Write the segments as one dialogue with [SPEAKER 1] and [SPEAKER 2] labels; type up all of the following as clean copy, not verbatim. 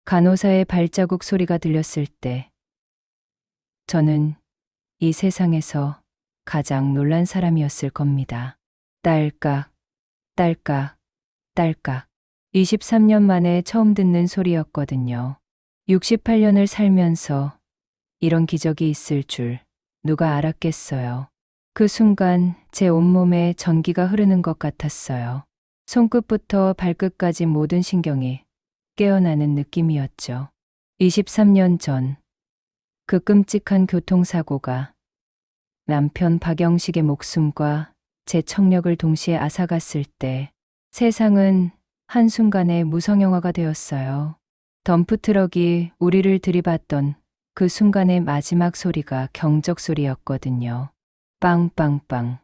[SPEAKER 1] 간호사의 발자국 소리가 들렸을 때 저는 이 세상에서 가장 놀란 사람이었을 겁니다. 딸깍, 딸깍, 딸깍. 23년 만에 처음 듣는 소리였거든요. 68년을 살면서 이런 기적이 있을 줄 누가 알았겠어요. 그 순간 제 온몸에 전기가 흐르는 것 같았어요. 손끝부터 발끝까지 모든 신경이 깨어나는 느낌이었죠. 23년 전, 그 끔찍한 교통사고가 남편 박영식의 목숨과 제 청력을 동시에 앗아갔을 때 세상은 한순간에 무성영화가 되었어요. 덤프트럭이 우리를 들이받던 그 순간의 마지막 소리가 경적 소리였거든요. 빵빵빵.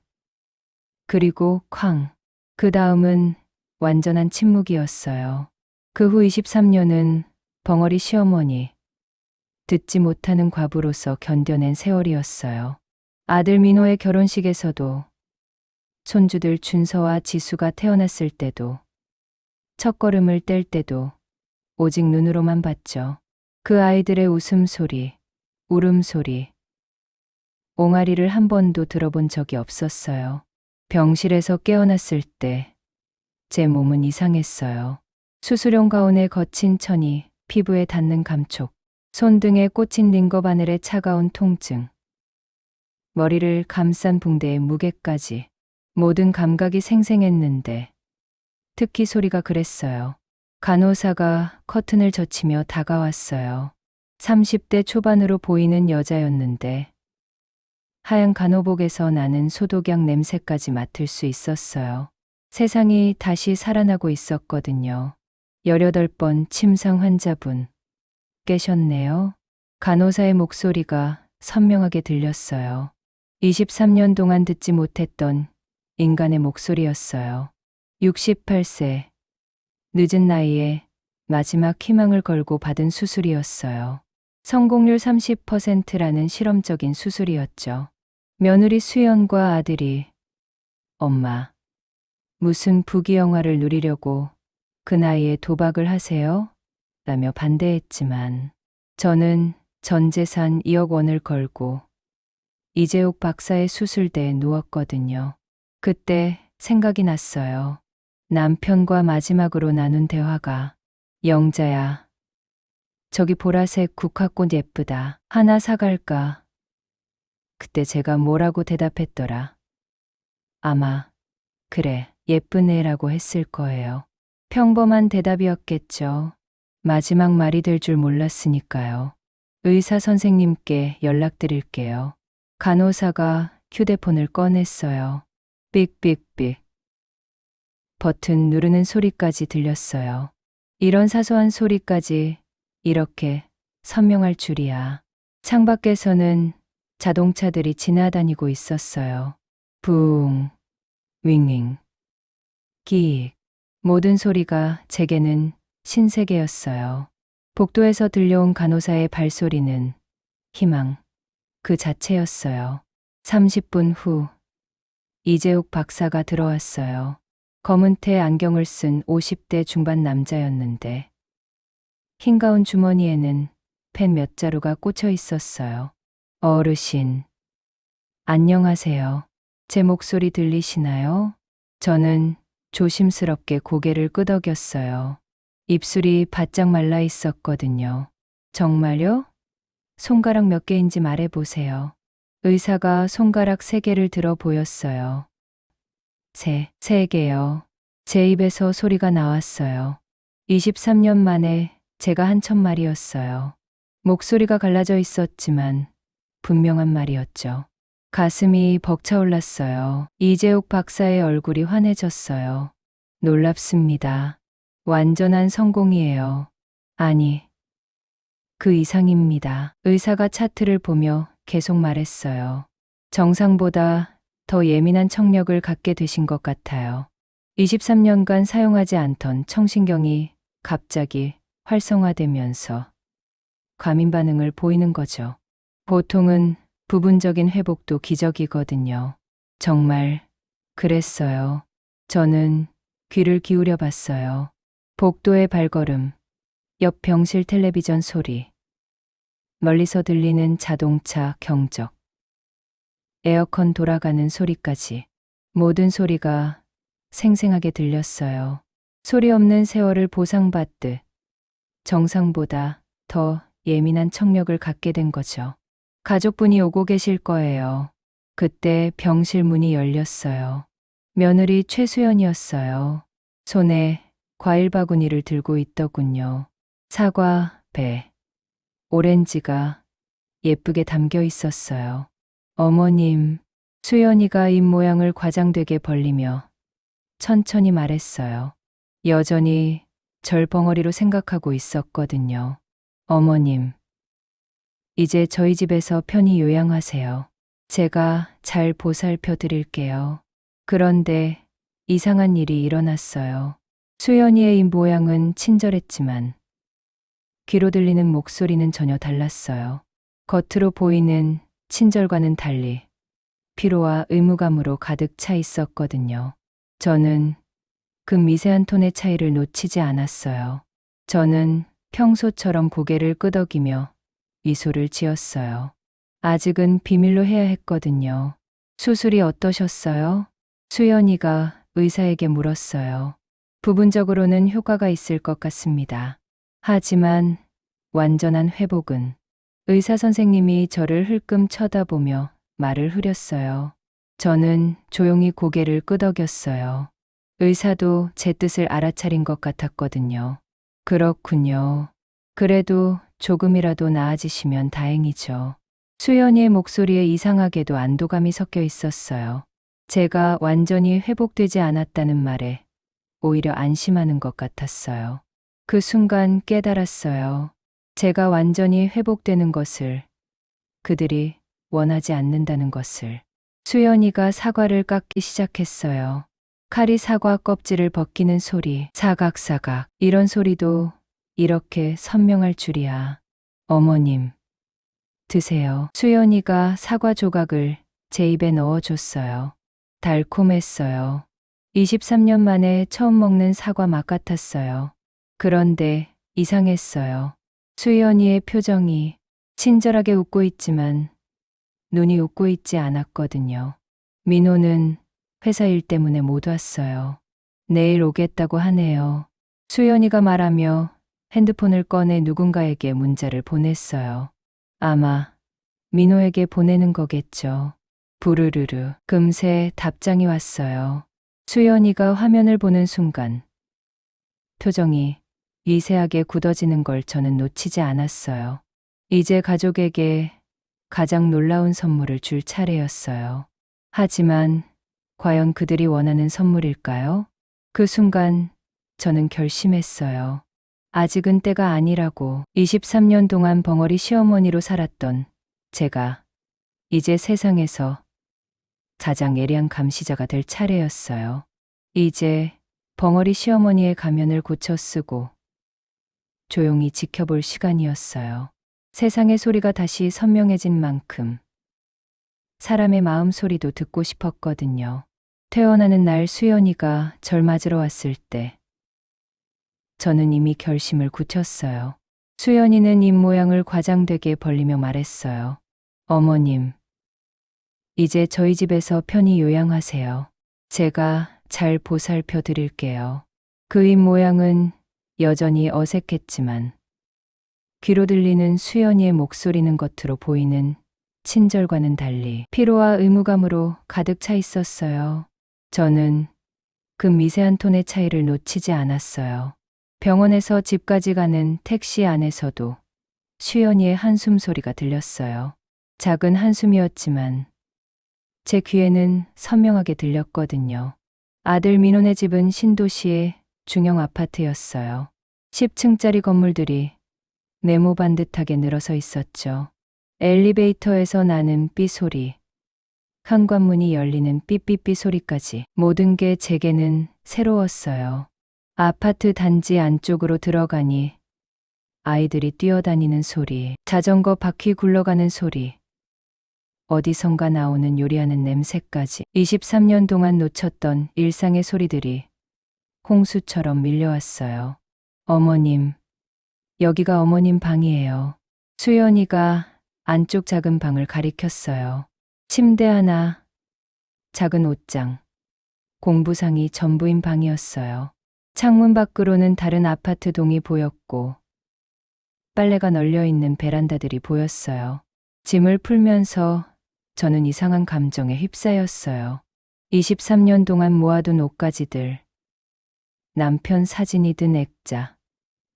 [SPEAKER 1] 그리고 쾅. 그 다음은 완전한 침묵이었어요. 그 후 23년은 벙어리 시어머니, 듣지 못하는 과부로서 견뎌낸 세월이었어요. 아들 민호의 결혼식에서도, 손주들 준서와 지수가 태어났을 때도, 첫걸음을 뗄 때도 오직 눈으로만 봤죠. 그 아이들의 웃음소리, 울음소리, 옹알이를 한 번도 들어본 적이 없었어요. 병실에서 깨어났을 때 제 몸은 이상했어요. 수술용 가운의 거친 천이 피부에 닿는 감촉, 손등에 꽂힌 링거 바늘의 차가운 통증, 머리를 감싼 붕대의 무게까지 모든 감각이 생생했는데 특히 소리가 그랬어요. 간호사가 커튼을 젖히며 다가왔어요. 30대 초반으로 보이는 여자였는데 하얀 간호복에서 나는 소독약 냄새까지 맡을 수 있었어요. 세상이 다시 살아나고 있었거든요. 18번 침상 환자분, 깨셨네요. 간호사의 목소리가 선명하게 들렸어요. 23년 동안 듣지 못했던 인간의 목소리였어요. 68세, 늦은 나이에 마지막 희망을 걸고 받은 수술이었어요. 성공률 30%라는 실험적인 수술이었죠. 며느리 수연과 아들이 엄마, 무슨 부귀영화를 누리려고 그 나이에 도박을 하세요? 라며 반대했지만 저는 전 재산 2억 원을 걸고 이재욱 박사의 수술대에 누웠거든요. 그때 생각이 났어요. 남편과 마지막으로 나눈 대화가 영자야, 저기 보라색 국화꽃 예쁘다. 하나 사갈까? 그때 제가 뭐라고 대답했더라. 아마 그래, 예쁜 애라고 했을 거예요. 평범한 대답이었겠죠. 마지막 말이 될 줄 몰랐으니까요. 의사 선생님께 연락드릴게요. 간호사가 휴대폰을 꺼냈어요. 삑삑삑. 버튼 누르는 소리까지 들렸어요. 이런 사소한 소리까지 이렇게 선명할 줄이야. 창밖에서는 자동차들이 지나다니고 있었어요. 붕, 윙윙, 기익. 모든 소리가 제게는 신세계였어요. 복도에서 들려온 간호사의 발소리는 희망 그 자체였어요. 30분 후 이재욱 박사가 들어왔어요. 검은 테 안경을 쓴 50대 중반 남자였는데 흰 가운 주머니에는 펜 몇 자루가 꽂혀 있었어요. 어르신, 안녕하세요. 제 목소리 들리시나요? 저는 조심스럽게 고개를 끄덕였어요. 입술이 바짝 말라 있었거든요. 정말요? 손가락 몇 개인지 말해보세요. 의사가 손가락 3개를 들어 보였어요. 3개요. 제 입에서 소리가 나왔어요. 23년 만에 제가 한 첫말이었어요. 목소리가 갈라져 있었지만 분명한 말이었죠. 가슴이 벅차올랐어요. 이재욱 박사의 얼굴이 환해졌어요. 놀랍습니다. 완전한 성공이에요. 아니, 그 이상입니다. 의사가 차트를 보며 계속 말했어요. 정상보다 더 예민한 청력을 갖게 되신 것 같아요. 23년간 사용하지 않던 청신경이 갑자기 활성화되면서 과민 반응을 보이는 거죠. 보통은 부분적인 회복도 기적이거든요. 정말 그랬어요. 저는 귀를 기울여 봤어요. 복도의 발걸음, 옆 병실 텔레비전 소리, 멀리서 들리는 자동차 경적, 에어컨 돌아가는 소리까지 모든 소리가 생생하게 들렸어요. 소리 없는 세월을 보상받듯 정상보다 더 예민한 청력을 갖게 된 거죠. 가족분이 오고 계실 거예요. 그때 병실 문이 열렸어요. 며느리 최수연이었어요. 손에 과일 바구니를 들고 있더군요. 사과, 배, 오렌지가 예쁘게 담겨 있었어요. 어머님, 수연이가 입 모양을 과장되게 벌리며 천천히 말했어요. 여전히 절 벙어리로 생각하고 있었거든요. 어머님, 이제 저희 집에서 편히 요양하세요. 제가 잘 보살펴 드릴게요. 그런데 이상한 일이 일어났어요. 수연이의 입 모양은 친절했지만 귀로 들리는 목소리는 전혀 달랐어요. 겉으로 보이는 친절과는 달리 피로와 의무감으로 가득 차 있었거든요. 저는 그 미세한 톤의 차이를 놓치지 않았어요. 저는 평소처럼 고개를 끄덕이며 미소를 지었어요. 아직은 비밀로 해야 했거든요. 수술이 어떠셨어요? 수연이가 의사에게 물었어요. 부분적으로는 효과가 있을 것 같습니다. 하지만 완전한 회복은 의사 선생님이 저를 흘끔 쳐다보며 말을 흐렸어요. 저는 조용히 고개를 끄덕였어요. 의사도 제 뜻을 알아차린 것 같았거든요. 그렇군요. 그래도 조금이라도 나아지시면 다행이죠. 수연이의 목소리에 이상하게도 안도감이 섞여 있었어요. 제가 완전히 회복되지 않았다는 말에 오히려 안심하는 것 같았어요. 그 순간 깨달았어요. 제가 완전히 회복되는 것을, 그들이 원하지 않는다는 것을. 수연이가 사과를 깎기 시작했어요. 칼이 사과 껍질을 벗기는 소리, 사각사각. 이런 소리도 이렇게 선명할 줄이야. 어머님, 드세요. 수연이가 사과 조각을 제 입에 넣어줬어요. 달콤했어요. 23년 만에 처음 먹는 사과 맛 같았어요. 그런데 이상했어요. 수연이의 표정이 친절하게 웃고 있지만 눈이 웃고 있지 않았거든요. 민호는 회사 일 때문에 못 왔어요. 내일 오겠다고 하네요. 수연이가 말하며 핸드폰을 꺼내 누군가에게 문자를 보냈어요. 아마 민호에게 보내는 거겠죠. 부르르르. 금세 답장이 왔어요. 수연이가 화면을 보는 순간 표정이 미세하게 굳어지는 걸 저는 놓치지 않았어요. 이제 가족에게 가장 놀라운 선물을 줄 차례였어요. 하지만 과연 그들이 원하는 선물일까요? 그 순간 저는 결심했어요. 아직은 때가 아니라고. 23년 동안 벙어리 시어머니로 살았던 제가 이제 세상에서 가장 예리한 감시자가 될 차례였어요. 이제 벙어리 시어머니의 가면을 고쳐 쓰고 조용히 지켜볼 시간이었어요. 세상의 소리가 다시 선명해진 만큼 사람의 마음 소리도 듣고 싶었거든요. 퇴원하는 날 수연이가 절 맞으러 왔을 때 저는 이미 결심을 굳혔어요. 수연이는 입 모양을 과장되게 벌리며 말했어요. 어머님, 이제 저희 집에서 편히 요양하세요. 제가 잘 보살펴 드릴게요. 그 입 모양은 여전히 어색했지만 귀로 들리는 수연이의 목소리는 겉으로 보이는 친절과는 달리 피로와 의무감으로 가득 차 있었어요. 저는 그 미세한 톤의 차이를 놓치지 않았어요. 병원에서 집까지 가는 택시 안에서도 수연이의 한숨 소리가 들렸어요. 작은 한숨이었지만 제 귀에는 선명하게 들렸거든요. 아들 민호네 집은 신도시의 중형 아파트였어요. 10층짜리 건물들이 네모 반듯하게 늘어서 있었죠. 엘리베이터에서 나는 삐 소리, 현관문이 열리는 삐삐삐 소리까지 모든 게 제게는 새로웠어요. 아파트 단지 안쪽으로 들어가니 아이들이 뛰어다니는 소리, 자전거 바퀴 굴러가는 소리, 어디선가 나오는 요리하는 냄새까지 23년 동안 놓쳤던 일상의 소리들이 홍수처럼 밀려왔어요. 어머님, 여기가 어머님 방이에요. 수연이가 안쪽 작은 방을 가리켰어요. 침대 하나, 작은 옷장, 공부상이 전부인 방이었어요. 창문 밖으로는 다른 아파트 동이 보였고 빨래가 널려 있는 베란다들이 보였어요. 짐을 풀면서 저는 이상한 감정에 휩싸였어요. 23년 동안 모아둔 옷가지들, 남편 사진이 든 액자,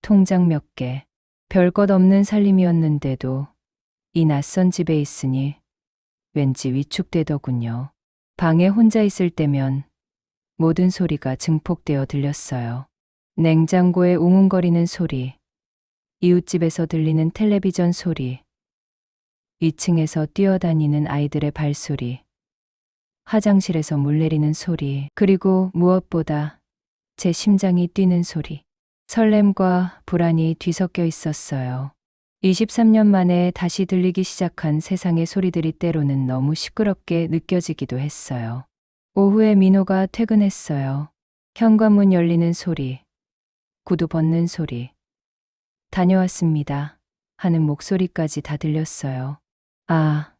[SPEAKER 1] 통장 몇 개, 별것 없는 살림이었는데도 이 낯선 집에 있으니 왠지 위축되더군요. 방에 혼자 있을 때면 모든 소리가 증폭되어 들렸어요. 냉장고의 웅웅거리는 소리, 이웃집에서 들리는 텔레비전 소리, 2층에서 뛰어다니는 아이들의 발소리, 화장실에서 물 내리는 소리, 그리고 무엇보다 제 심장이 뛰는 소리. 설렘과 불안이 뒤섞여 있었어요. 23년 만에 다시 들리기 시작한 세상의 소리들이 때로는 너무 시끄럽게 느껴지기도 했어요. 오후에 민호가 퇴근했어요. 현관문 열리는 소리, 구두 벗는 소리, 다녀왔습니다 하는 목소리까지 다 들렸어요. 아,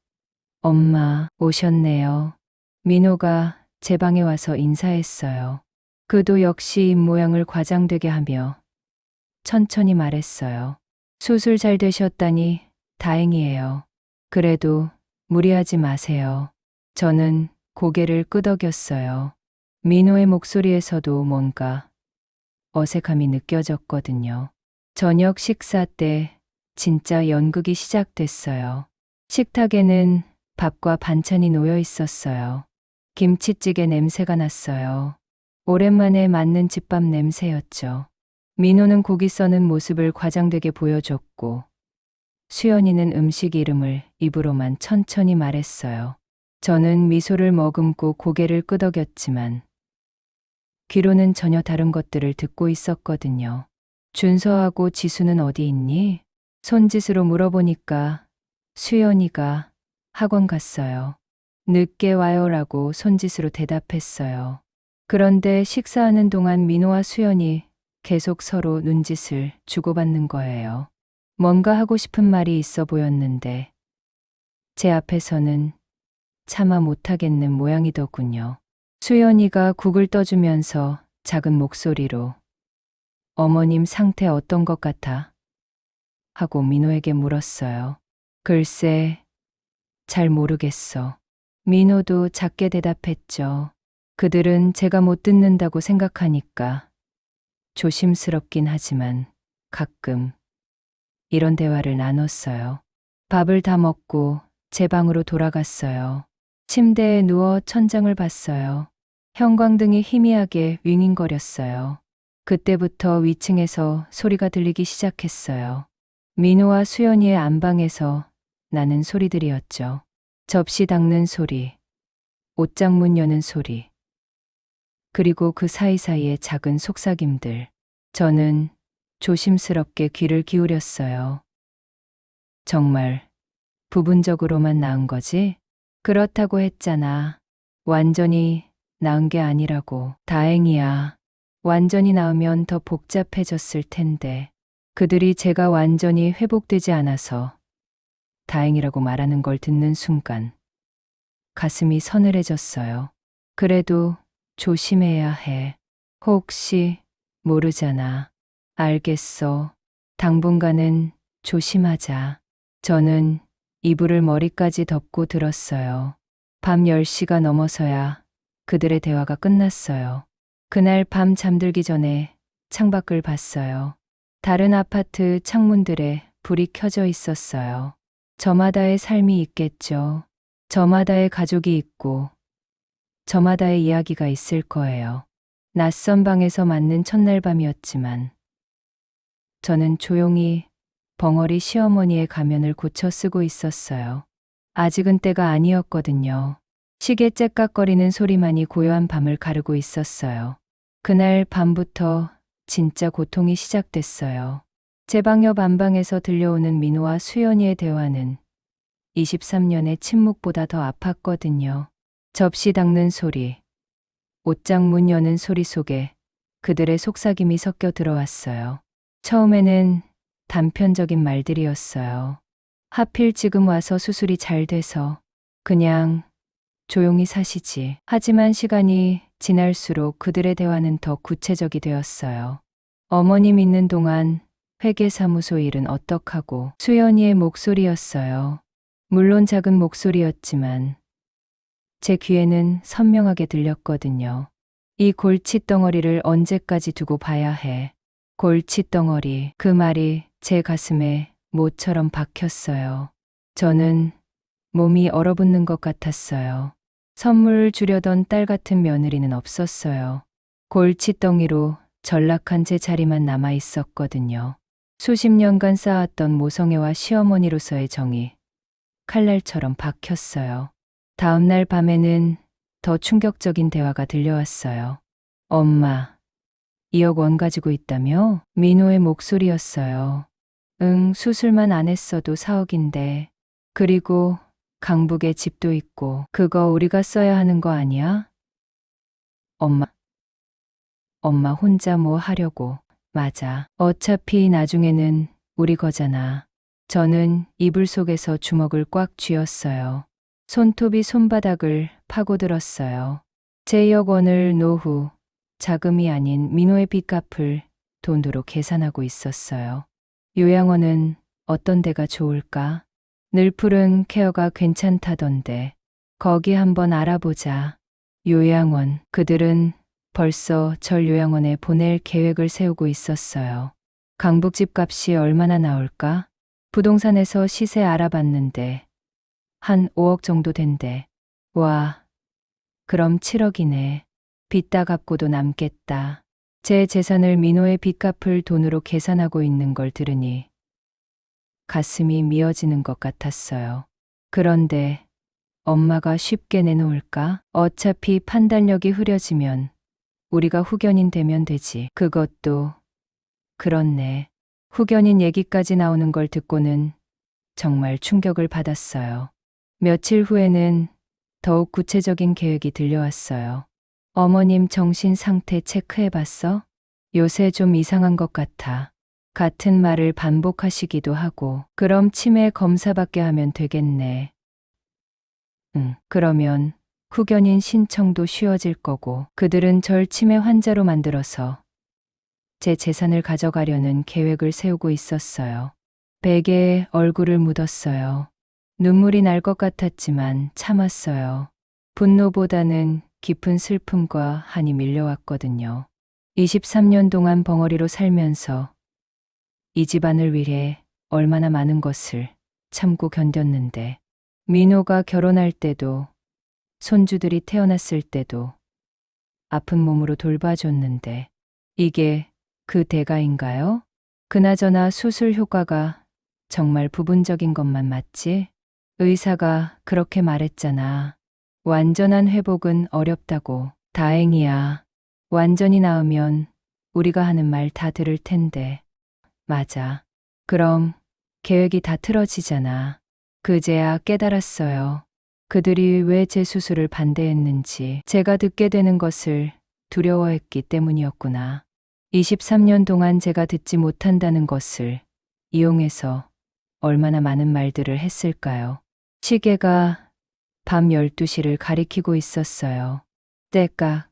[SPEAKER 1] 엄마 오셨네요. 민호가 제 방에 와서 인사했어요. 그도 역시 입모양을 과장되게 하며 천천히 말했어요. 수술 잘 되셨다니 다행이에요. 그래도 무리하지 마세요. 저는 고개를 끄덕였어요. 민호의 목소리에서도 뭔가 어색함이 느껴졌거든요. 저녁 식사 때 진짜 연극이 시작됐어요. 식탁에는 밥과 반찬이 놓여 있었어요. 김치찌개 냄새가 났어요. 오랜만에 맡는 집밥 냄새였죠. 민호는 고기 써는 모습을 과장되게 보여줬고 수연이는 음식 이름을 입으로만 천천히 말했어요. 저는 미소를 머금고 고개를 끄덕였지만 귀로는 전혀 다른 것들을 듣고 있었거든요. 준서하고 지수는 어디 있니? 손짓으로 물어보니까 수연이가 학원 갔어요. 늦게 와요라고 손짓으로 대답했어요. 그런데 식사하는 동안 민호와 수연이 계속 서로 눈짓을 주고받는 거예요. 뭔가 하고 싶은 말이 있어 보였는데 제 앞에서는 차마 못하겠는 모양이더군요. 수연이가 국을 떠주면서 작은 목소리로 어머님 상태 어떤 것 같아? 하고 민호에게 물었어요. 글쎄, 잘 모르겠어. 민호도 작게 대답했죠. 그들은 제가 못 듣는다고 생각하니까 조심스럽긴 하지만 가끔 이런 대화를 나눴어요. 밥을 다 먹고 제 방으로 돌아갔어요. 침대에 누워 천장을 봤어요. 형광등이 희미하게 윙윙거렸어요. 그때부터 위층에서 소리가 들리기 시작했어요. 민호와 수연이의 안방에서 나는 소리들이었죠. 접시 닦는 소리, 옷장 문 여는 소리, 그리고 그 사이사이의 작은 속삭임들. 저는 조심스럽게 귀를 기울였어요. 정말 부분적으로만 나은 거지? 그렇다고 했잖아. 완전히 나은 게 아니라고. 다행이야. 완전히 나으면 더 복잡해졌을 텐데. 그들이 제가 완전히 회복되지 않아서 다행이라고 말하는 걸 듣는 순간 가슴이 서늘해졌어요. 그래도 조심해야 해. 혹시 모르잖아. 알겠어. 당분간은 조심하자. 저는 이불을 머리까지 덮고 들었어요. 밤 10시가 넘어서야 그들의 대화가 끝났어요. 그날 밤 잠들기 전에 창밖을 봤어요. 다른 아파트 창문들에 불이 켜져 있었어요. 저마다의 삶이 있겠죠. 저마다의 가족이 있고 저마다의 이야기가 있을 거예요. 낯선 방에서 맞는 첫날 밤이었지만 저는 조용히 벙어리 시어머니의 가면을 고쳐 쓰고 있었어요. 아직은 때가 아니었거든요. 시계 째깍거리는 소리만이 고요한 밤을 가르고 있었어요. 그날 밤부터 진짜 고통이 시작됐어요. 제 방 옆 안방에서 들려오는 민호와 수연이의 대화는 23년의 침묵보다 더 아팠거든요. 접시 닦는 소리, 옷장 문 여는 소리 속에 그들의 속삭임이 섞여 들어왔어요. 처음에는 단편적인 말들이었어요. 하필 지금 와서 수술이 잘 돼서 그냥 조용히 사시지. 하지만 시간이 지날수록 그들의 대화는 더 구체적이 되었어요. 어머님 있는 동안 회계사무소 일은 어떡하고. 수연이의 목소리였어요. 물론 작은 목소리였지만 제 귀에는 선명하게 들렸거든요. 이 골칫덩어리를 언제까지 두고 봐야 해. 골칫덩어리, 그 말이 제 가슴에 모처럼 박혔어요. 저는 몸이 얼어붙는 것 같았어요. 선물 주려던 딸 같은 며느리는 없었어요. 골칫덩이로 전락한 제 자리만 남아 있었거든요. 수십 년간 쌓았던 모성애와 시어머니로서의 정이 칼날처럼 박혔어요. 다음 날 밤에는 더 충격적인 대화가 들려왔어요. 엄마, 2억 원 가지고 있다며? 민호의 목소리였어요. 응, 수술만 안 했어도 4억인데. 그리고 강북에 집도 있고. 그거 우리가 써야 하는 거 아니야? 엄마 혼자 뭐 하려고. 맞아. 어차피 나중에는 우리 거잖아. 저는 이불 속에서 주먹을 꽉 쥐었어요. 손톱이 손바닥을 파고들었어요. 제 2억 원을 노후 자금이 아닌 민호의 빚 갚을 돈으로 계산하고 있었어요. 요양원은 어떤 데가 좋을까? 늘푸른 케어가 괜찮다던데 거기 한번 알아보자. 요양원, 그들은 벌써 절 요양원에 보낼 계획을 세우고 있었어요. 강북 집값이 얼마나 나올까? 부동산에서 시세 알아봤는데 한 5억 정도 된대. 와, 그럼 7억이네. 빚 다 갚고도 남겠다. 제 재산을 민호의 빚 갚을 돈으로 계산하고 있는 걸 들으니 가슴이 미어지는 것 같았어요. 그런데 엄마가 쉽게 내놓을까? 어차피 판단력이 흐려지면 우리가 후견인 되면 되지. 그것도 그렇네. 후견인 얘기까지 나오는 걸 듣고는 정말 충격을 받았어요. 며칠 후에는 더욱 구체적인 계획이 들려왔어요. 어머님 정신 상태 체크해봤어? 요새 좀 이상한 것 같아. 같은 말을 반복하시기도 하고. 그럼 치매 검사받게 하면 되겠네. 응, 그러면 후견인 신청도 쉬워질 거고. 그들은 절 치매 환자로 만들어서 제 재산을 가져가려는 계획을 세우고 있었어요. 베개에 얼굴을 묻었어요. 눈물이 날 것 같았지만 참았어요. 분노보다는 깊은 슬픔과 한이 밀려왔거든요. 23년 동안 벙어리로 살면서 이 집안을 위해 얼마나 많은 것을 참고 견뎠는데, 민호가 결혼할 때도 손주들이 태어났을 때도 아픈 몸으로 돌봐줬는데 이게 그 대가인가요? 그나저나 수술 효과가 정말 부분적인 것만 맞지? 의사가 그렇게 말했잖아. 완전한 회복은 어렵다고. 다행이야. 완전히 나으면 우리가 하는 말 다 들을 텐데. 맞아. 그럼 계획이 다 틀어지잖아. 그제야 깨달았어요. 그들이 왜 제 수술을 반대했는지. 제가 듣게 되는 것을 두려워했기 때문이었구나. 23년 동안 제가 듣지 못한다는 것을 이용해서 얼마나 많은 말들을 했을까요? 시계가 밤 12시를 가리키고 있었어요. 째깍,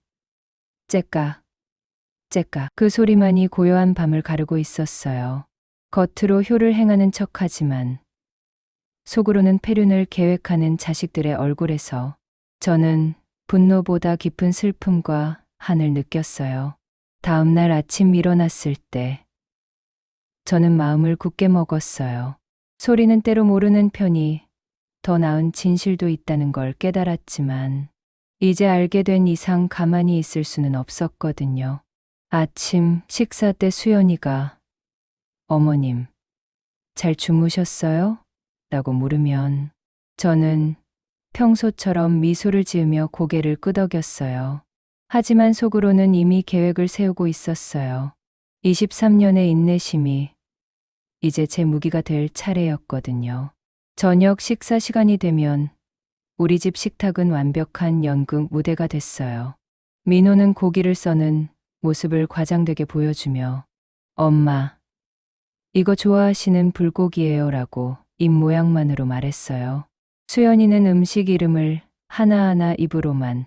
[SPEAKER 1] 째깍, 째깍. 그 소리만이 고요한 밤을 가르고 있었어요. 겉으로 효를 행하는 척하지만 속으로는 폐륜을 계획하는 자식들의 얼굴에서 저는 분노보다 깊은 슬픔과 한을 느꼈어요. 다음 날 아침 일어났을 때 저는 마음을 굳게 먹었어요. 소리는 때로 모르는 편이 더 나은 진실도 있다는 걸 깨달았지만 이제 알게 된 이상 가만히 있을 수는 없었거든요. 아침 식사 때 수연이가 어머님, 잘 주무셨어요? 라고 물으면 저는 평소처럼 미소를 지으며 고개를 끄덕였어요. 하지만 속으로는 이미 계획을 세우고 있었어요. 23년의 인내심이 이제 제 무기가 될 차례였거든요. 저녁 식사 시간이 되면 우리 집 식탁은 완벽한 연극 무대가 됐어요. 민호는 고기를 써는 모습을 과장되게 보여주며 엄마, 이거 좋아하시는 불고기예요 라고 입 모양만으로 말했어요. 수연이는 음식 이름을 하나하나 입으로만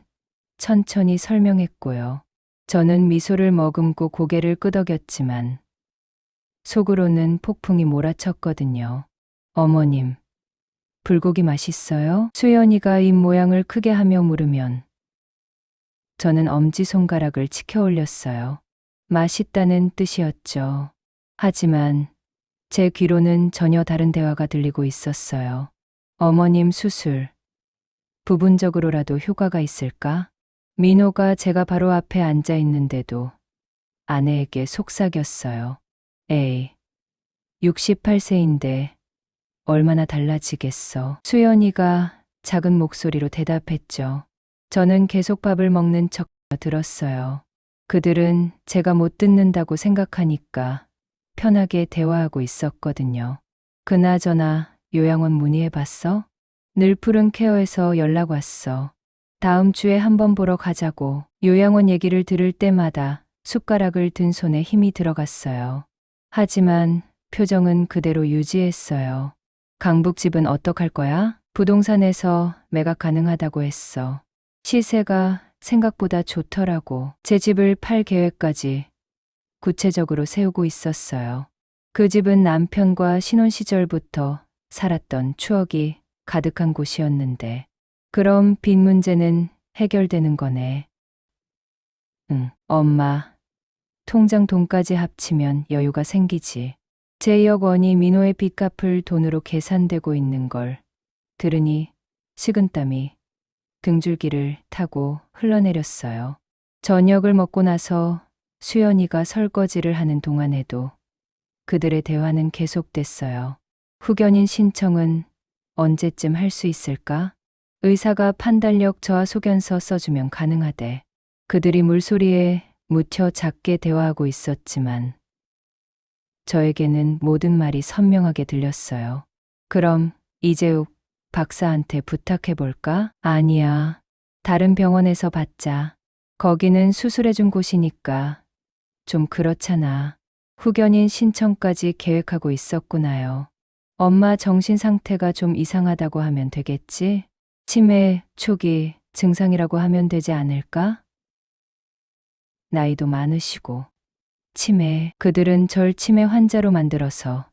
[SPEAKER 1] 천천히 설명했고요. 저는 미소를 머금고 고개를 끄덕였지만 속으로는 폭풍이 몰아쳤거든요. 어머님, 불고기 맛있어요? 수연이가 입 모양을 크게 하며 물으면 저는 엄지손가락을 치켜 올렸어요. 맛있다는 뜻이었죠. 하지만 제 귀로는 전혀 다른 대화가 들리고 있었어요. 어머님 수술, 부분적으로라도 효과가 있을까? 민호가 제가 바로 앞에 앉아 있는데도 아내에게 속삭였어요. 에이, 68세인데 얼마나 달라지겠어. 수연이가 작은 목소리로 대답했죠. 저는 계속 밥을 먹는 척 들었어요. 그들은 제가 못 듣는다고 생각하니까 편하게 대화하고 있었거든요. 그나저나 요양원 문의해봤어? 늘 푸른 케어에서 연락 왔어. 다음 주에 한번 보러 가자고. 요양원 얘기를 들을 때마다 숟가락을 든 손에 힘이 들어갔어요. 하지만 표정은 그대로 유지했어요. 강북집은 어떡할 거야? 부동산에서 매각 가능하다고 했어. 시세가 생각보다 좋더라고. 제 집을 팔 계획까지 구체적으로 세우고 있었어요. 그 집은 남편과 신혼 시절부터 살았던 추억이 가득한 곳이었는데, 그럼 빚 문제는 해결되는 거네. 응, 엄마. 통장 돈까지 합치면 여유가 생기지. 제 2억 원이 민호의 빚 갚을 돈으로 계산되고 있는 걸 들으니 식은땀이 등줄기를 타고 흘러내렸어요. 저녁을 먹고 나서 수연이가 설거지를 하는 동안에도 그들의 대화는 계속됐어요. 후견인 신청은 언제쯤 할 수 있을까? 의사가 판단력 저하 소견서 써주면 가능하대. 그들이 물소리에 묻혀 작게 대화하고 있었지만 저에게는 모든 말이 선명하게 들렸어요. 그럼 이재욱 박사한테 부탁해볼까? 아니야. 다른 병원에서 받자. 거기는 수술해준 곳이니까 좀 그렇잖아. 후견인 신청까지 계획하고 있었구나요. 엄마 정신 상태가 좀 이상하다고 하면 되겠지? 치매 초기 증상이라고 하면 되지 않을까? 나이도 많으시고. 치매, 그들은 절 치매 환자로 만들어서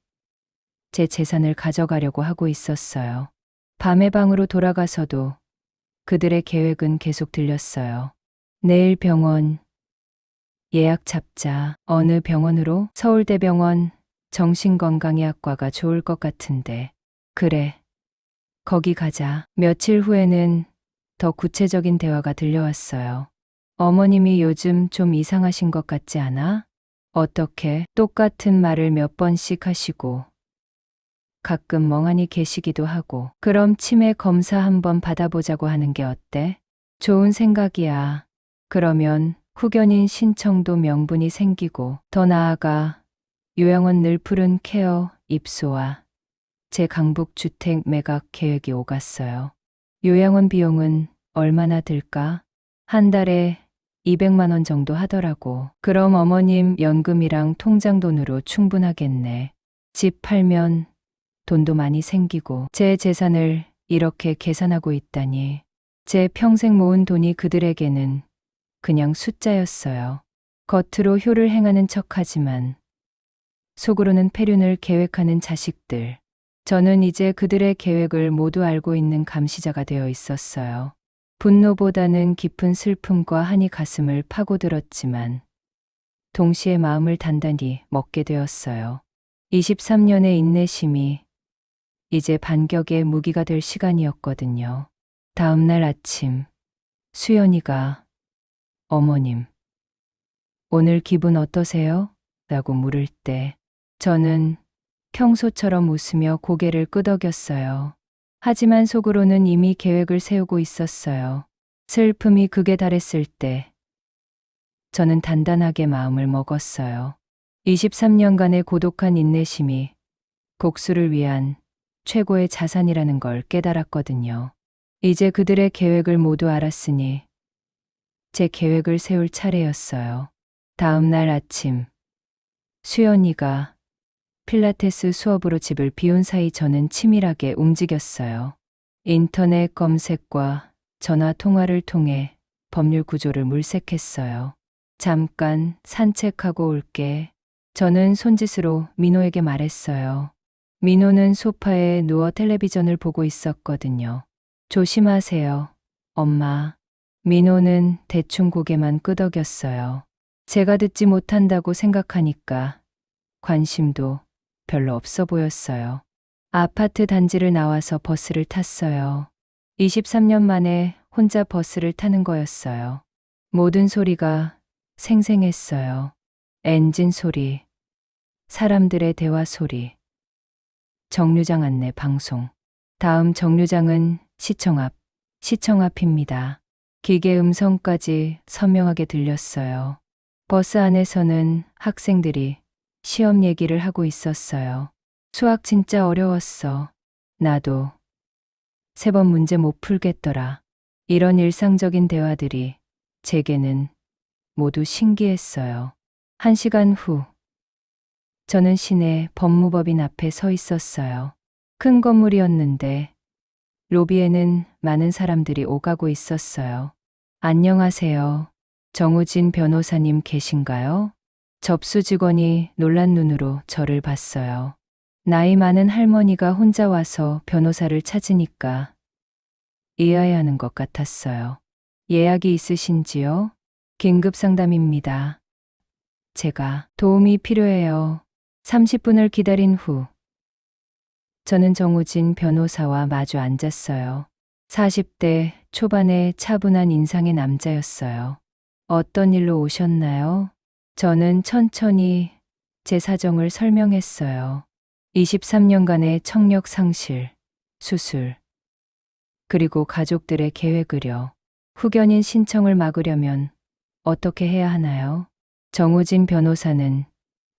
[SPEAKER 1] 제 재산을 가져가려고 하고 있었어요. 밤에 방으로 돌아가서도 그들의 계획은 계속 들렸어요. 내일 병원 예약 잡자. 어느 병원으로? 서울대병원 정신건강의학과가 좋을 것 같은데. 그래. 거기 가자. 며칠 후에는 더 구체적인 대화가 들려왔어요. 어머님이 요즘 좀 이상하신 것 같지 않아? 어떻게? 똑같은 말을 몇 번씩 하시고 가끔 멍하니 계시기도 하고. 그럼 치매 검사 한번 받아보자고 하는 게 어때? 좋은 생각이야. 그러면 후견인 신청도 명분이 생기고 더 나아가 요양원 늘 푸른 케어 입소와 제 강북 주택 매각 계획이 오갔어요. 요양원 비용은 얼마나 들까? 한 달에 200만 원 정도 하더라고. 그럼 어머님 연금이랑 통장 돈으로 충분하겠네. 집 팔면 돈도 많이 생기고 제 재산을 이렇게 계산하고 있다니. 제 평생 모은 돈이 그들에게는 그냥 숫자였어요. 겉으로 효를 행하는 척하지만 속으로는 폐륜을 계획하는 자식들. 저는 이제 그들의 계획을 모두 알고 있는 감시자가 되어 있었어요. 분노보다는 깊은 슬픔과 한이 가슴을 파고들었지만 동시에 마음을 단단히 먹게 되었어요. 23년의 인내심이 이제 반격의 무기가 될 시간이었거든요. 다음 날 아침 수연이가 어머님, 오늘 기분 어떠세요? 라고 물을 때 저는 평소처럼 웃으며 고개를 끄덕였어요. 하지만 속으로는 이미 계획을 세우고 있었어요. 슬픔이 극에 달했을 때 저는 단단하게 마음을 먹었어요. 23년간의 고독한 인내심이 곡수를 위한 최고의 자산이라는 걸 깨달았거든요. 이제 그들의 계획을 모두 알았으니 제 계획을 세울 차례였어요. 다음 날 아침 수연이가 필라테스 수업으로 집을 비운 사이 저는 치밀하게 움직였어요. 인터넷 검색과 전화 통화를 통해 법률 구조를 물색했어요. 잠깐 산책하고 올게. 저는 손짓으로 민호에게 말했어요. 민호는 소파에 누워 텔레비전을 보고 있었거든요. 조심하세요, 엄마. 민호는 대충 고개만 끄덕였어요. 제가 듣지 못한다고 생각하니까 관심도 별로 없어 보였어요. 아파트 단지를 나와서 버스를 탔어요. 23년 만에 혼자 버스를 타는 거였어요. 모든 소리가 생생했어요. 엔진 소리, 사람들의 대화 소리, 정류장 안내 방송. 다음 정류장은 시청 앞입니다. 기계 음성까지 선명하게 들렸어요. 버스 안에서는 학생들이 시험 얘기를 하고 있었어요. 수학 진짜 어려웠어. 나도 3번 문제 못 풀겠더라. 이런 일상적인 대화들이 제게는 모두 신기했어요. 1시간 후, 저는 시내 법무법인 앞에 서 있었어요. 큰 건물이었는데 로비에는 많은 사람들이 오가고 있었어요. 안녕하세요. 정우진 변호사님 계신가요? 접수 직원이 놀란 눈으로 저를 봤어요. 나이 많은 할머니가 혼자 와서 변호사를 찾으니까 이해해야 하는 것 같았어요. 예약이 있으신지요? 긴급 상담입니다. 제가 도움이 필요해요. 30분을 기다린 후, 저는 정우진 변호사와 마주 앉았어요. 40대 초반의 차분한 인상의 남자였어요. 어떤 일로 오셨나요? 저는 천천히 제 사정을 설명했어요. 23년간의 청력 상실, 수술, 그리고 가족들의 계획을요. 후견인 신청을 막으려면 어떻게 해야 하나요? 정우진 변호사는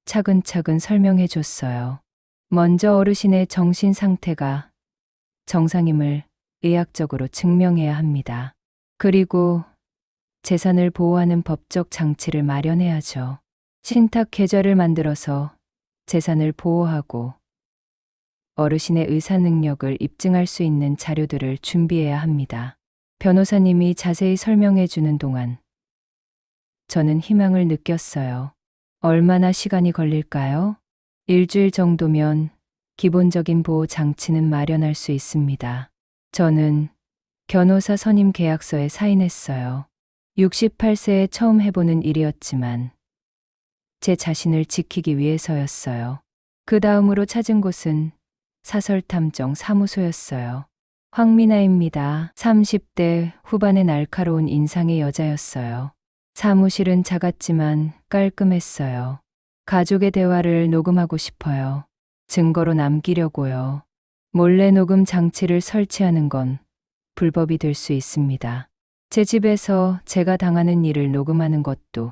[SPEAKER 1] 차근차근 설명해 줬어요. 먼저 어르신의 정신 상태가 정상임을 의학적으로 증명해야 합니다. 그리고 재산을 보호하는 법적 장치를 마련해야죠. 신탁 계좌를 만들어서 재산을 보호하고 어르신의 의사 능력을 입증할 수 있는 자료들을 준비해야 합니다. 변호사님이 자세히 설명해 주는 동안 저는 희망을 느꼈어요. 얼마나 시간이 걸릴까요? 일주일 정도면 기본적인 보호 장치는 마련할 수 있습니다. 저는 변호사 선임 계약서에 사인했어요. 68세에 처음 해보는 일이었지만 제 자신을 지키기 위해서였어요. 그 다음으로 찾은 곳은 사설탐정 사무소였어요. 황미나입니다. 30대 후반의 날카로운 인상의 여자였어요. 사무실은 작았지만 깔끔했어요. 가족의 대화를 녹음하고 싶어요. 증거로 남기려고요. 몰래 녹음 장치를 설치하는 건 불법이 될 수 있습니다. 제 집에서 제가 당하는 일을 녹음하는 것도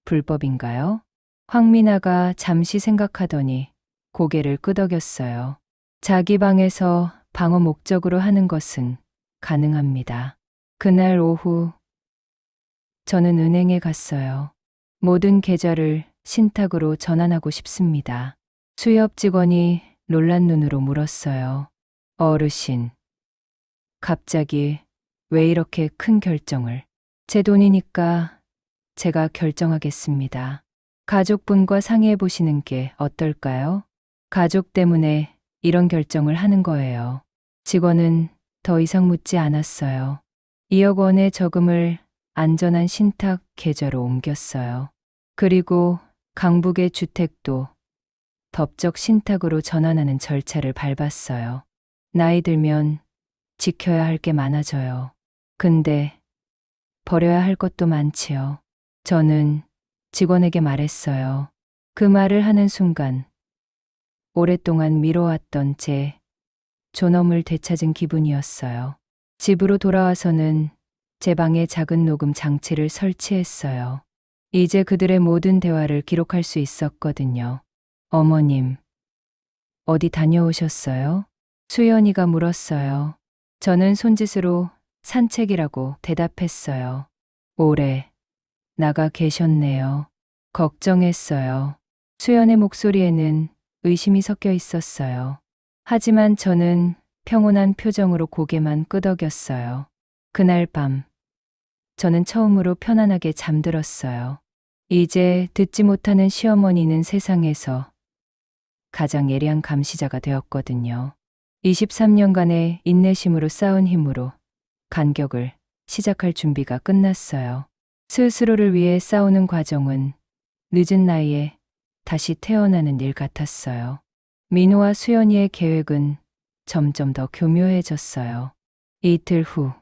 [SPEAKER 1] 불법인가요? 황미나가 잠시 생각하더니 고개를 끄덕였어요. 자기 방에서 방어 목적으로 하는 것은 가능합니다. 그날 오후 저는 은행에 갔어요. 모든 계좌를 신탁으로 전환하고 싶습니다. 수협 직원이 놀란 눈으로 물었어요. 어르신, 갑자기 왜 이렇게 큰 결정을? 제 돈이니까 제가 결정하겠습니다. 가족분과 상의해 보시는 게 어떨까요? 가족 때문에 이런 결정을 하는 거예요. 직원은 더 이상 묻지 않았어요. 2억 원의 저금을 안전한 신탁 계좌로 옮겼어요. 그리고 강북의 주택도 법적 신탁으로 전환하는 절차를 밟았어요. 나이 들면 지켜야 할 게 많아져요. 근데 버려야 할 것도 많지요. 저는 직원에게 말했어요. 그 말을 하는 순간 오랫동안 미뤄왔던 제 존엄을 되찾은 기분이었어요. 집으로 돌아와서는 제 방에 작은 녹음 장치를 설치했어요. 이제 그들의 모든 대화를 기록할 수 있었거든요. 어머님, 어디 다녀오셨어요? 수연이가 물었어요. 저는 손짓으로 산책이라고 대답했어요. 오래 나가 계셨네요. 걱정했어요. 수연의 목소리에는 의심이 섞여 있었어요. 하지만 저는 평온한 표정으로 고개만 끄덕였어요. 그날 밤, 저는 처음으로 편안하게 잠들었어요. 이제 듣지 못하는 시어머니는 세상에서 가장 예리한 감시자가 되었거든요. 23년간의 인내심으로 쌓은 힘으로 간격을 시작할 준비가 끝났어요. 스스로를 위해 싸우는 과정은 늦은 나이에 다시 태어나는 일 같았어요. 민호와 수연이의 계획은 점점 더 교묘해졌어요. 이틀 후,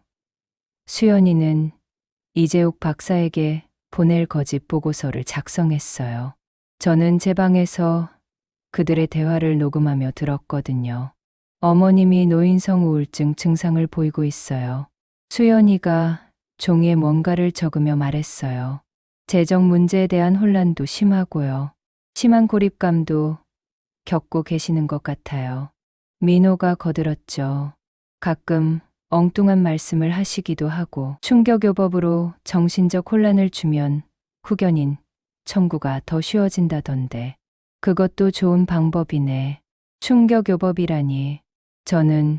[SPEAKER 1] 수연이는 이재욱 박사에게 보낼 거짓 보고서를 작성했어요. 저는 제 방에서 그들의 대화를 녹음하며 들었거든요. 어머님이 노인성 우울증 증상을 보이고 있어요. 수연이가 종이에 뭔가를 적으며 말했어요. 재정 문제에 대한 혼란도 심하고요. 심한 고립감도 겪고 계시는 것 같아요. 민호가 거들었죠. 가끔 엉뚱한 말씀을 하시기도 하고 충격요법으로 정신적 혼란을 주면 후견인 청구가 더 쉬워진다던데 그것도 좋은 방법이네. 충격요법이라니. 저는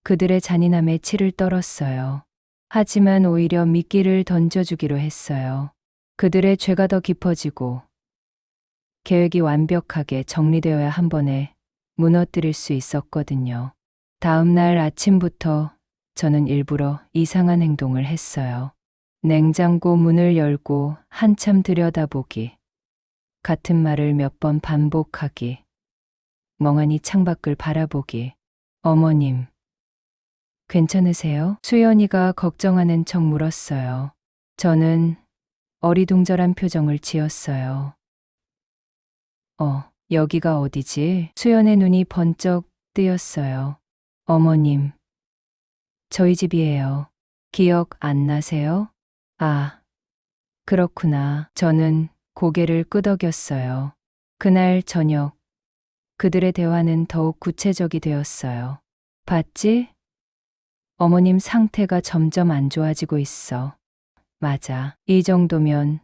[SPEAKER 1] 그들의 잔인함에 치를 떨었어요. 하지만 오히려 미끼를 던져주기로 했어요. 그들의 죄가 더 깊어지고 계획이 완벽하게 정리되어야 한 번에 무너뜨릴 수 있었거든요. 다음 날 아침부터 저는 일부러 이상한 행동을 했어요. 냉장고 문을 열고 한참 들여다보기, 같은 말을 몇 번 반복하기, 멍하니 창밖을 바라보기. 어머님, 괜찮으세요? 수연이가 걱정하는 척 물었어요. 저는 어리둥절한 표정을 지었어요. 여기가 어디지? 수연의 눈이 번쩍 뜨였어요. 어머님, 저희 집이에요. 기억 안 나세요? 아, 그렇구나. 저는 고개를 끄덕였어요. 그날 저녁, 그들의 대화는 더욱 구체적이 되었어요. 봤지? 어머님 상태가 점점 안 좋아지고 있어. 맞아. 이 정도면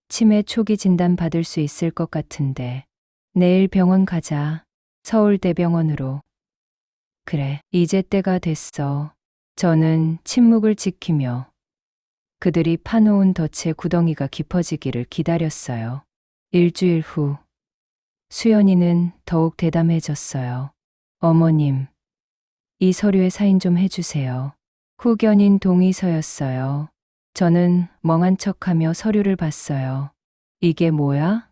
[SPEAKER 1] 치매 초기 진단 받을 수 있을 것 같은데. 내일 병원 가자. 서울대병원으로. 그래, 이제 때가 됐어. 저는 침묵을 지키며 그들이 파놓은 덫의 구덩이가 깊어지기를 기다렸어요. 일주일 후, 수연이는 더욱 대담해졌어요. 어머님, 이 서류에 사인 좀 해주세요. 후견인 동의서였어요. 저는 멍한 척하며 서류를 봤어요. 이게 뭐야?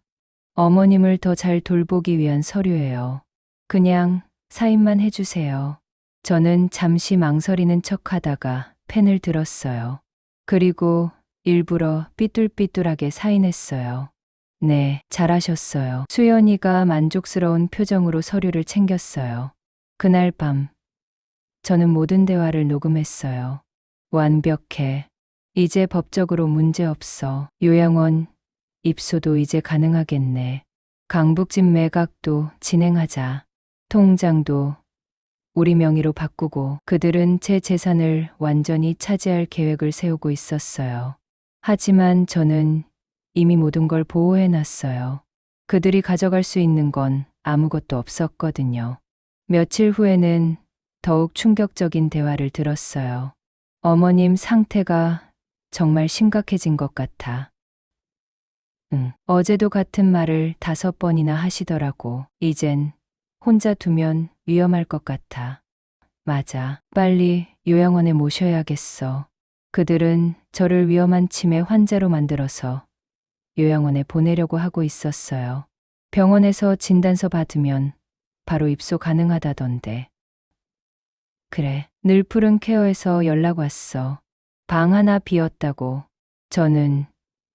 [SPEAKER 1] 어머님을 더 잘 돌보기 위한 서류예요. 그냥 사인만 해주세요. 저는 잠시 망설이는 척하다가 펜을 들었어요. 그리고 일부러 삐뚤삐뚤하게 사인했어요. 네, 잘하셨어요. 수연이가 만족스러운 표정으로 서류를 챙겼어요. 그날 밤, 저는 모든 대화를 녹음했어요. 완벽해. 이제 법적으로 문제 없어. 요양원 입소도 이제 가능하겠네. 강북집 매각도 진행하자. 통장도 우리 명의로 바꾸고. 그들은 제 재산을 완전히 차지할 계획을 세우고 있었어요. 하지만 저는 이미 모든 걸 보호해놨어요. 그들이 가져갈 수 있는 건 아무것도 없었거든요. 며칠 후에는 더욱 충격적인 대화를 들었어요. 어머님 상태가 정말 심각해진 것 같아. 어제도 같은 말을 5번이나 하시더라고. 이젠 혼자 두면 위험할 것 같아. 맞아. 빨리 요양원에 모셔야겠어. 그들은 저를 위험한 치매 환자로 만들어서 요양원에 보내려고 하고 있었어요. 병원에서 진단서 받으면 바로 입소 가능하다던데. 그래, 늘 푸른 케어에서 연락 왔어. 방 하나 비었다고. 저는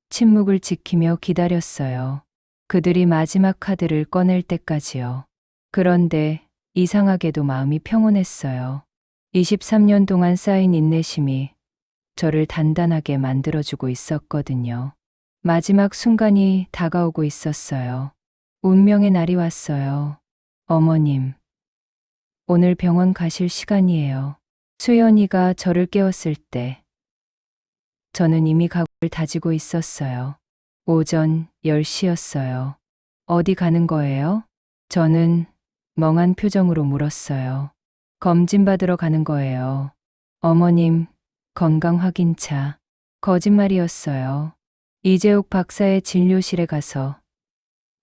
[SPEAKER 1] 침묵을 지키며 기다렸어요. 그들이 마지막 카드를 꺼낼 때까지요. 그런데 이상하게도 마음이 평온했어요. 23년 동안 쌓인 인내심이 저를 단단하게 만들어주고 있었거든요. 마지막 순간이 다가오고 있었어요. 운명의 날이 왔어요. 어머님, 오늘 병원 가실 시간이에요. 수연이가 저를 깨웠을 때 저는 이미 각오를 다지고 있었어요. 오전 10시였어요. 어디 가는 거예요? 저는 멍한 표정으로 물었어요. 검진 받으러 가는 거예요. 어머님, 건강 확인차. 거짓말이었어요. 이재욱 박사의 진료실에 가서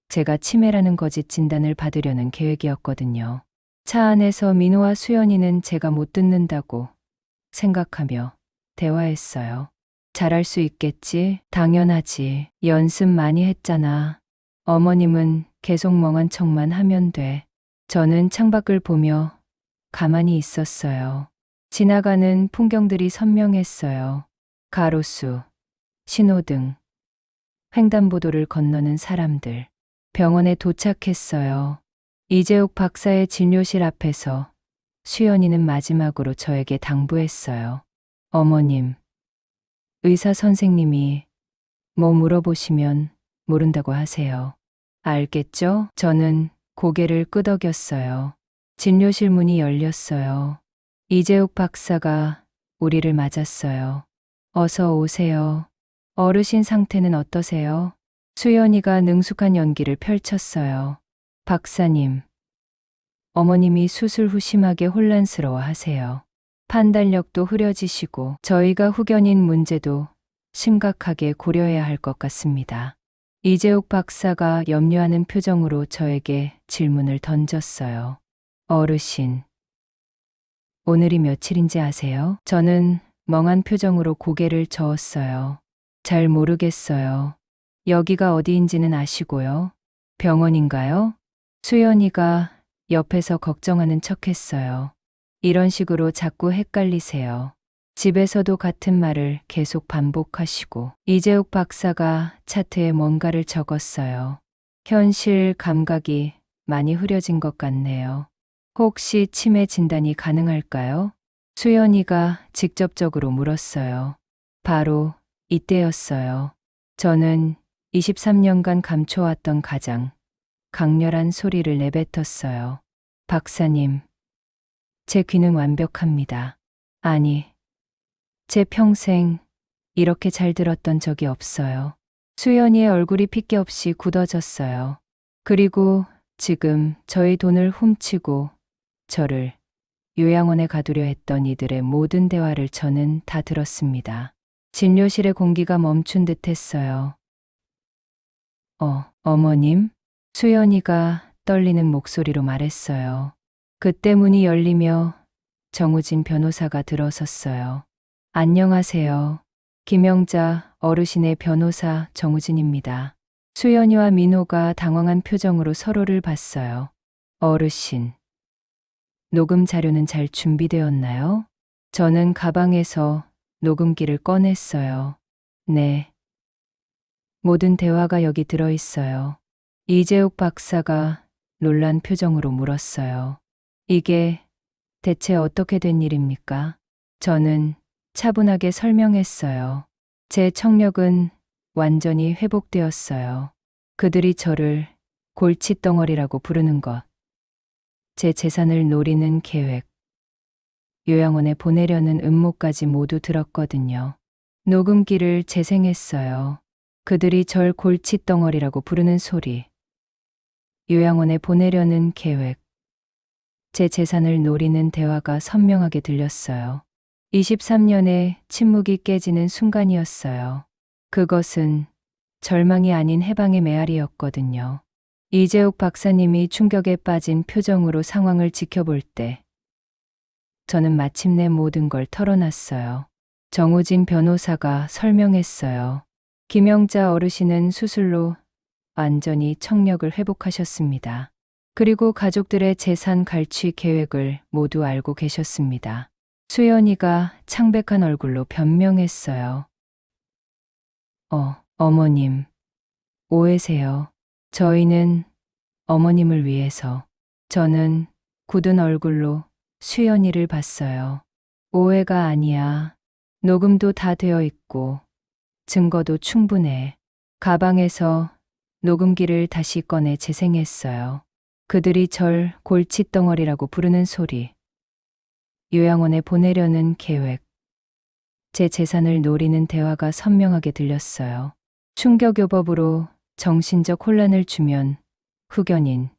[SPEAKER 1] 제가 치매라는 거짓 진단을 받으려는 계획이었거든요. 차 안에서 민호와 수연이는 제가 못 듣는다고 생각하며 대화했어요. 잘할 수 있겠지? 당연하지. 연습 많이 했잖아. 어머님은 계속 멍한 척만 하면 돼. 저는 창밖을 보며 가만히 있었어요. 지나가는 풍경들이 선명했어요. 가로수, 신호등, 횡단보도를 건너는 사람들. 병원에 도착했어요. 이재욱 박사의 진료실 앞에서 수연이는 마지막으로 저에게 당부했어요. 어머님, 의사 선생님이 뭐 물어보시면 모른다고 하세요. 알겠죠? 저는 고개를 끄덕였어요. 진료실 문이 열렸어요. 이재욱 박사가 우리를 맞았어요. 어서 오세요. 어르신 상태는 어떠세요? 수연이가 능숙한 연기를 펼쳤어요. 박사님, 어머님이 수술 후 심하게 혼란스러워 하세요. 판단력도 흐려지시고 저희가 후견인 문제도 심각하게 고려해야 할 것 같습니다. 이재욱 박사가 염려하는 표정으로 저에게 질문을 던졌어요. 어르신, 오늘이 며칠인지 아세요? 저는 멍한 표정으로 고개를 저었어요. 잘 모르겠어요. 여기가 어디인지는 아시고요. 병원인가요? 수연이가 옆에서 걱정하는 척했어요. 이런 식으로 자꾸 헷갈리세요. 집에서도 같은 말을 계속 반복하시고 이재욱 박사가 차트에 뭔가를 적었어요. 현실 감각이 많이 흐려진 것 같네요. 혹시 치매 진단이 가능할까요? 수연이가 직접적으로 물었어요. 바로 이때였어요. 저는 23년간 감춰왔던 가장 강렬한 소리를 내뱉었어요. 박사님, 제 귀는 완벽합니다. 아니, 제 평생 이렇게 잘 들었던 적이 없어요. 수연이의 얼굴이 핏기 없이 굳어졌어요. 그리고 지금 저희 돈을 훔치고 저를 요양원에 가두려 했던 이들의 모든 대화를 저는 다 들었습니다. 진료실의 공기가 멈춘 듯 했어요. 어머님? 수연이가 떨리는 목소리로 말했어요. 그때 문이 열리며 정우진 변호사가 들어섰어요. 안녕하세요. 김영자 어르신의 변호사 정우진입니다. 수연이와 민호가 당황한 표정으로 서로를 봤어요. 어르신, 녹음 자료는 잘 준비되었나요? 저는 가방에서 녹음기를 꺼냈어요. 네. 모든 대화가 여기 들어있어요. 이재욱 박사가 놀란 표정으로 물었어요. 이게 대체 어떻게 된 일입니까? 저는 차분하게 설명했어요. 제 청력은 완전히 회복되었어요. 그들이 저를 골칫덩어리라고 부르는 것, 제 재산을 노리는 계획, 요양원에 보내려는 음모까지 모두 들었거든요. 녹음기를 재생했어요. 그들이 절 골칫덩어리라고 부르는 소리, 요양원에 보내려는 계획, 제 재산을 노리는 대화가 선명하게 들렸어요. 23년의 침묵이 깨지는 순간이었어요. 그것은 절망이 아닌 해방의 메아리였거든요. 이재욱 박사님이 충격에 빠진 표정으로 상황을 지켜볼 때 저는 마침내 모든 걸 털어놨어요. 정우진 변호사가 설명했어요. 김영자 어르신은 수술로 완전히 청력을 회복하셨습니다. 그리고 가족들의 재산 갈취 계획을 모두 알고 계셨습니다. 수연이가 창백한 얼굴로 변명했어요. 어머님, 오해세요. 저희는 어머님을 위해서. 저는 굳은 얼굴로 수연이를 봤어요. 오해가 아니야. 녹음도 다 되어 있고 증거도 충분해. 가방에서 녹음기를 다시 꺼내 재생했어요. 그들이 절 골칫덩어리라고 부르는 소리, 요양원에 보내려는 계획, 제 재산을 노리는 대화가 선명하게 들렸어요. 충격요법으로 정신적 혼란을 주면 후견인,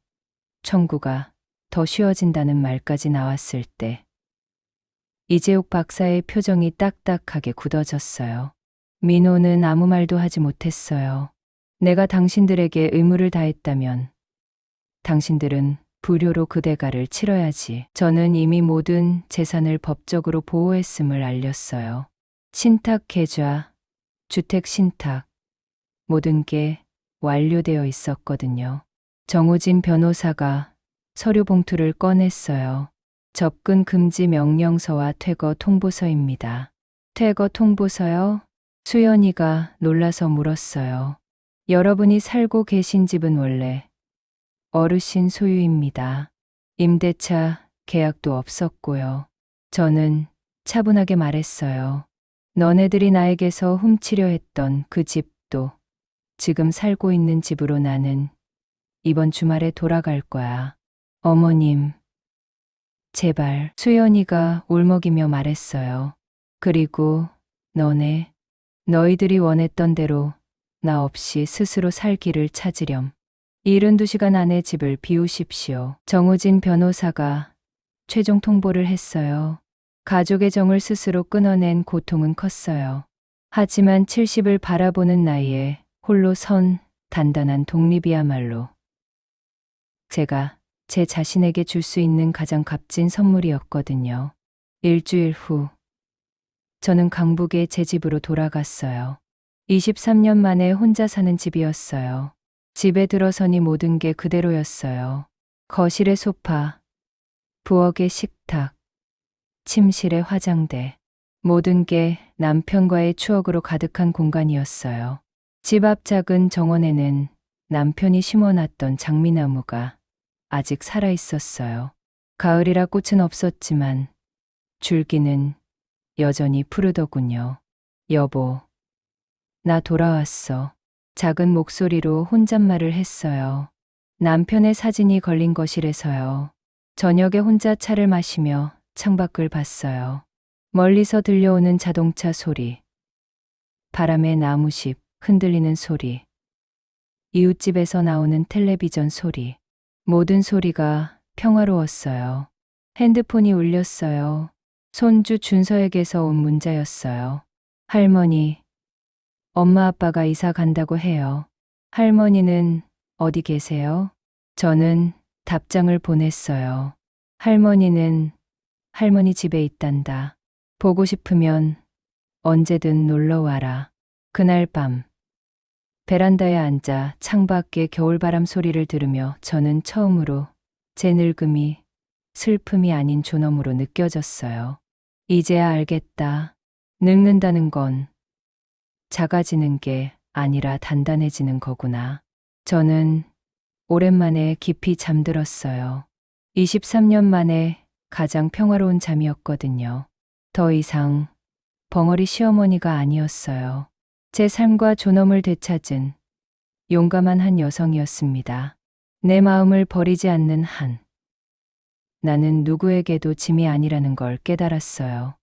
[SPEAKER 1] 청구가 더 쉬워진다는 말까지 나왔을 때 이재욱 박사의 표정이 딱딱하게 굳어졌어요. 민호는 아무 말도 하지 못했어요. 내가 당신들에게 의무를 다했다면 당신들은 불효로 그 대가를 치러야지. 저는 이미 모든 재산을 법적으로 보호했음을 알렸어요. 신탁 계좌, 주택 신탁, 모든 게 완료되어 있었거든요. 정우진 변호사가 서류 봉투를 꺼냈어요. 접근 금지 명령서와 퇴거 통보서입니다. 퇴거 통보서요? 수연이가 놀라서 물었어요. 여러분이 살고 계신 집은 원래 어르신 소유입니다. 임대차 계약도 없었고요. 저는 차분하게 말했어요. 너네들이 나에게서 훔치려 했던 그 집도 지금 살고 있는 집으로 나는 이번 주말에 돌아갈 거야. 어머님, 제발. 수연이가 울먹이며 말했어요. 그리고 너희들이 원했던 대로 나 없이 스스로 살 길을 찾으렴. 72시간 안에 집을 비우십시오. 정우진 변호사가 최종 통보를 했어요. 가족의 정을 스스로 끊어낸 고통은 컸어요. 하지만 70을 바라보는 나이에 홀로 선 단단한 독립이야말로 제가 제 자신에게 줄 수 있는 가장 값진 선물이었거든요. 일주일 후 저는 강북의 제 집으로 돌아갔어요. 23년 만에 혼자 사는 집이었어요. 집에 들어서니 모든 게 그대로였어요. 거실의 소파, 부엌의 식탁, 침실의 화장대, 모든 게 남편과의 추억으로 가득한 공간이었어요. 집 앞 작은 정원에는 남편이 심어놨던 장미나무가 아직 살아 있었어요. 가을이라 꽃은 없었지만 줄기는 여전히 푸르더군요. 여보, 나 돌아왔어. 작은 목소리로 혼잣말을 했어요. 남편의 사진이 걸린 거실에서요. 저녁에 혼자 차를 마시며 창밖을 봤어요. 멀리서 들려오는 자동차 소리, 바람에 나무십 흔들리는 소리, 이웃집에서 나오는 텔레비전 소리, 모든 소리가 평화로웠어요. 핸드폰이 울렸어요. 손주 준서에게서 온 문자였어요. 할머니, 엄마 아빠가 이사 간다고 해요. 할머니는 어디 계세요? 저는 답장을 보냈어요. 할머니 집에 있단다. 보고 싶으면 언제든 놀러 와라. 그날 밤 베란다에 앉아 창밖의 겨울바람 소리를 들으며 저는 처음으로 제 늙음이 슬픔이 아닌 존엄으로 느껴졌어요. 이제야 알겠다. 늙는다는 건 작아지는 게 아니라 단단해지는 거구나. 저는 오랜만에 깊이 잠들었어요. 23년 만에 가장 평화로운 잠이었거든요. 더 이상 벙어리 시어머니가 아니었어요. 제 삶과 존엄을 되찾은 용감한 한 여성이었습니다. 내 마음을 버리지 않는 한. 나는 누구에게도 짐이 아니라는 걸 깨달았어요.